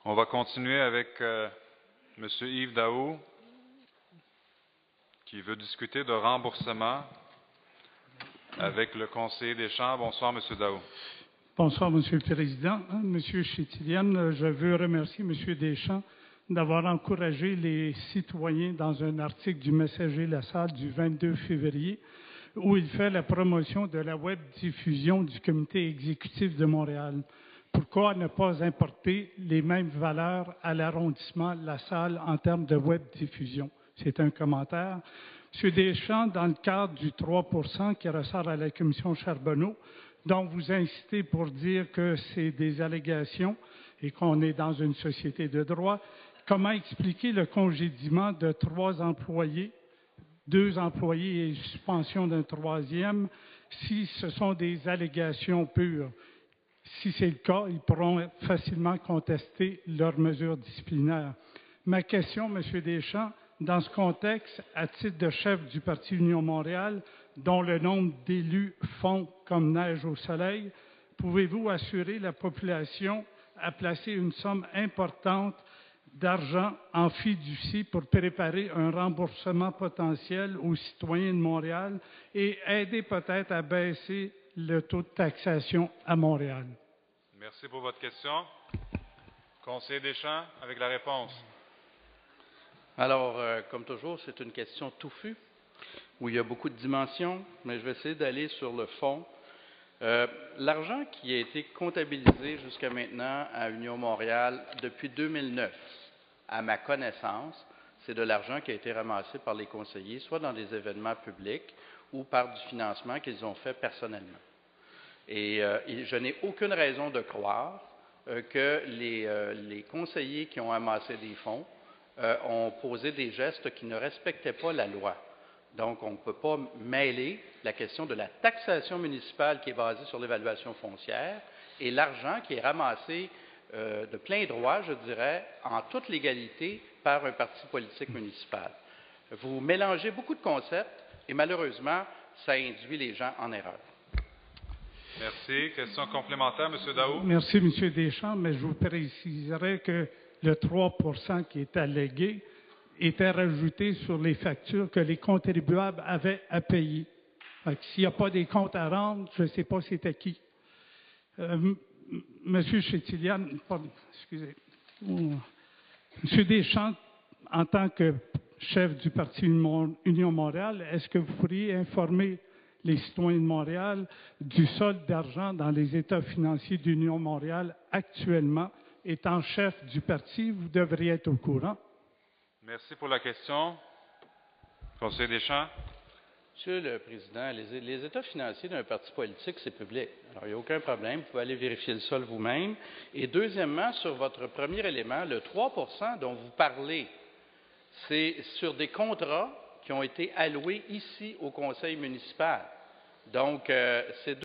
On va continuer avec M. Yves Daou, qui veut discuter de remboursement avec le conseiller des Champs. Bonsoir, M. Daou. Bonsoir, M. le Président. M. Chétilian, je veux remercier M. Deschamps d'avoir encouragé les citoyens dans un article du Messager La Salle du 22 février où il fait la promotion de la web diffusion du comité exécutif de Montréal. Pourquoi ne pas importer les mêmes valeurs à l'arrondissement La Salle en termes de web diffusion? C'est un commentaire. M. Deschamps, dans le cadre du 3 % qui ressort à la commission Charbonneau, dont vous incitez pour dire que c'est des allégations et qu'on est dans une société de droit, comment expliquer le congédiement de 3 employés, 2 employés et suspension d'un 3e, si ce sont des allégations pures? Si c'est le cas, ils pourront facilement contester leurs mesures disciplinaires. Ma question, M. Deschamps, dans ce contexte, à titre de chef du Parti Union Montréal, dont le nombre d'élus fond comme neige au soleil, pouvez-vous assurer la population à placer une somme importante d'argent en fiducie pour préparer un remboursement potentiel aux citoyens de Montréal et aider peut-être à baisser le taux de taxation à Montréal? Merci pour votre question. Conseiller Deschamps, avec la réponse. Alors, comme toujours, c'est une question touffue, où il y a beaucoup de dimensions, mais je vais essayer d'aller sur le fond. L'argent qui a été comptabilisé jusqu'à maintenant à Union Montréal depuis 2009, à ma connaissance, c'est de l'argent qui a été ramassé par les conseillers, soit dans des événements publics ou par du financement qu'ils ont fait personnellement. Et je n'ai aucune raison de croire que les conseillers qui ont amassé des fonds ont posé des gestes qui ne respectaient pas la loi. Donc, on ne peut pas mêler la question de la taxation municipale qui est basée sur l'évaluation foncière et l'argent qui est ramassé de plein droit, je dirais, en toute légalité par un parti politique municipal. Vous mélangez beaucoup de concepts et malheureusement, ça induit les gens en erreur. Merci. Question complémentaire, M. Daou. Merci, M. Deschamps, mais je vous préciserai que le 3 % qui est allégué était rajouté sur les factures que les contribuables avaient à payer. S'il n'y a pas des comptes à rendre, je ne sais pas c'était qui. Monsieur Chétilian, excusez. Monsieur Deschamps, en tant que chef du Parti Union Montréal, est-ce que vous pourriez informer les citoyens de Montréal du solde d'argent dans les états financiers d'Union Montréal actuellement? Étant chef du parti, vous devriez être au courant. Merci pour la question. Conseiller Deschamps. Monsieur le Président, les états financiers d'un parti politique, c'est public. Alors, il n'y a aucun problème. Vous pouvez aller vérifier le sol vous-même. Et deuxièmement, sur votre premier élément, le 3 % dont vous parlez, c'est sur des contrats qui ont été alloués ici au conseil municipal. Donc, c'est